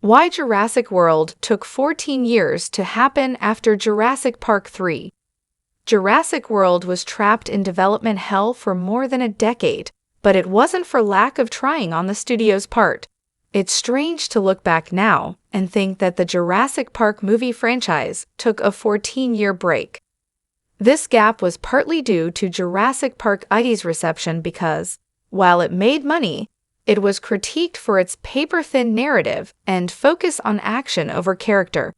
Why Jurassic World took 14 years to happen after Jurassic Park 3. Jurassic World was trapped in development hell for more than a decade, but it wasn't for lack of trying on the studio's part. It's strange to look back now and think that the Jurassic Park movie franchise took a 14-year break. This gap was partly due to Jurassic Park 1's reception because, while it made money, it was critiqued for its paper-thin narrative and focus on action over character.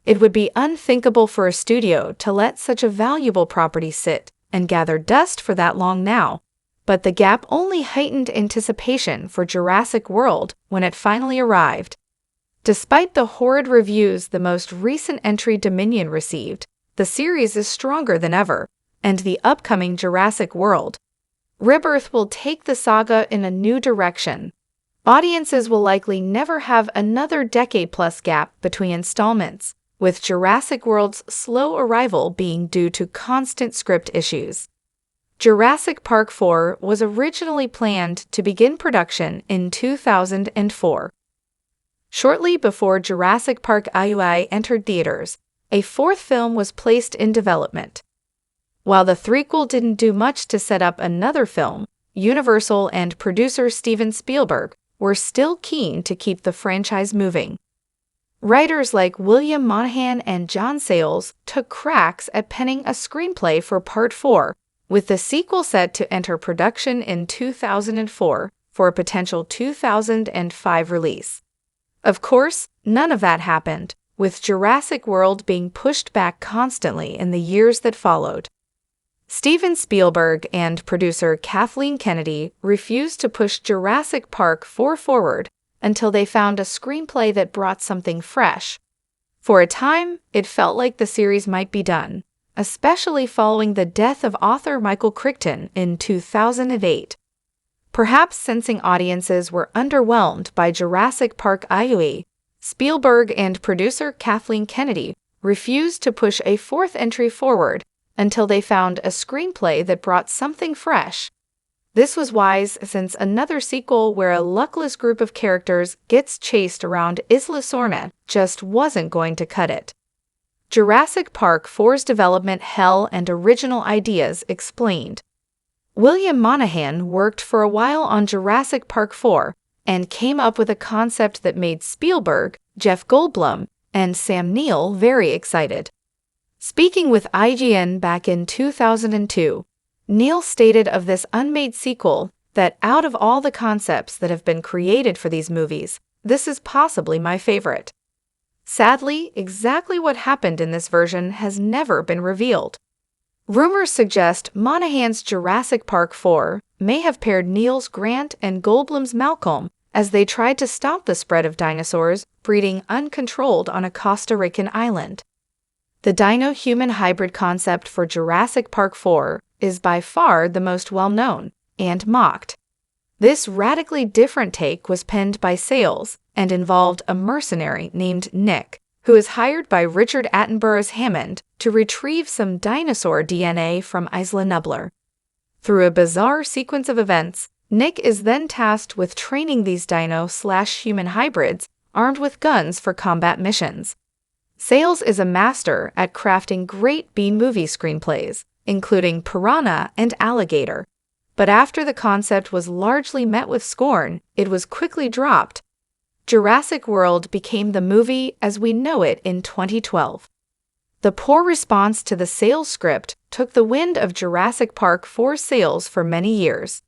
It would be unthinkable for a studio to let such a valuable property sit and gather dust for that long now, but the gap only heightened anticipation for Jurassic World when it finally arrived. Despite the horrid reviews the most recent entry Dominion received, the series is stronger than ever, and the upcoming Jurassic World Rebirth will take the saga in a new direction. Audiences will likely never have another decade-plus gap between installments, with Jurassic World's slow arrival being due to constant script issues. Jurassic Park 4 was originally planned to begin production in 2004. Shortly before Jurassic Park IUI entered theaters, a fourth film was placed in development. While the threequel didn't do much to set up another film, Universal and producer Steven Spielberg were still keen to keep the franchise moving. Writers like William Monahan and John Sayles took cracks at penning a screenplay for Part 4, with the sequel set to enter production in 2004 for a potential 2005 release. Of course, none of that happened, with Jurassic World being pushed back constantly in the years that followed. Steven Spielberg and producer Kathleen Kennedy refused to push Jurassic Park 4 forward until they found a screenplay that brought something fresh. For a time, it felt like the series might be done, especially following the death of author Michael Crichton in 2008. Perhaps sensing audiences were underwhelmed by Jurassic Park IUI, Spielberg and producer Kathleen Kennedy refused to push a fourth entry forward until they found a screenplay that brought something fresh. This was wise since another sequel where a luckless group of characters gets chased around Isla Sorna just wasn't going to cut it. Jurassic Park 4's development hell and original ideas explained. William Monahan worked for a while on Jurassic Park 4 and came up with a concept that made Spielberg, Jeff Goldblum, and Sam Neill very excited. Speaking with IGN back in 2002, Neill stated of this unmade sequel that out of all the concepts that have been created for these movies, this is possibly my favorite. Sadly, exactly what happened in this version has never been revealed. Rumors suggest Monahan's Jurassic Park 4 may have paired Neill's Grant and Goldblum's Malcolm as they tried to stop the spread of dinosaurs breeding uncontrolled on a Costa Rican island. The dino-human hybrid concept for Jurassic Park 4 is by far the most well-known and mocked. This radically different take was penned by Sayles and involved a mercenary named Nick, who is hired by Richard Attenborough's Hammond to retrieve some dinosaur DNA from Isla Nublar. Through a bizarre sequence of events, Nick is then tasked with training these dino/human hybrids armed with guns for combat missions. Sayles is a master at crafting great B-movie screenplays, including Piranha and Alligator. But after the concept was largely met with scorn, it was quickly dropped. Jurassic World became the movie as we know it in 2012. The poor response to the Sayles script took the wind of Jurassic Park 4 sails for many years.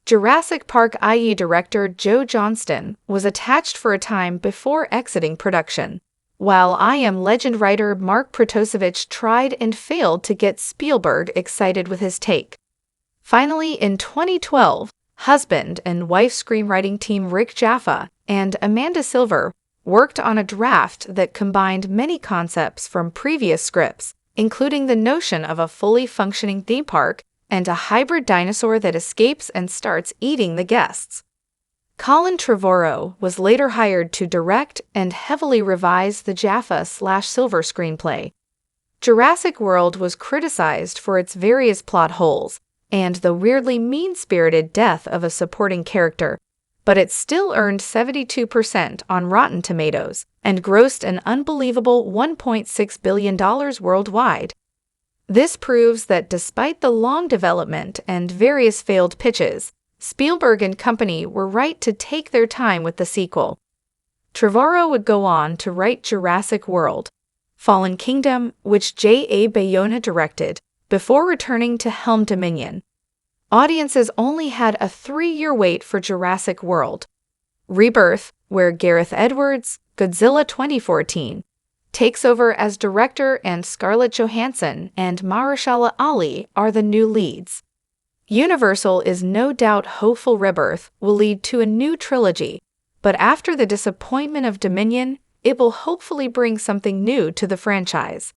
Jurassic Park IE director Joe Johnston was attached for a time before exiting production, while I Am Legend writer Mark Protosevich tried and failed to get Spielberg excited with his take. Finally, in 2012, husband and wife screenwriting team Rick Jaffa and Amanda Silver worked on a draft that combined many concepts from previous scripts, including the notion of a fully functioning theme park and a hybrid dinosaur that escapes and starts eating the guests. Colin Trevorrow was later hired to direct and heavily revise the Jaffa/Silver screenplay. Jurassic World was criticized for its various plot holes and the weirdly mean-spirited death of a supporting character, but it still earned 72% on Rotten Tomatoes and grossed an unbelievable $1.6 billion worldwide. This proves that despite the long development and various failed pitches, Spielberg and company were right to take their time with the sequel. Trevorrow would go on to write Jurassic World: Fallen Kingdom, which J.A. Bayona directed, before returning to helm Dominion. Audiences only had a 3-year wait for Jurassic World: Rebirth, where Gareth Edwards, Godzilla 2014, takes over as director, and Scarlett Johansson and Mahershala Ali are the new leads. Universal is no doubt hopeful Rebirth will lead to a new trilogy, but after the disappointment of Dominion, it will hopefully bring something new to the franchise.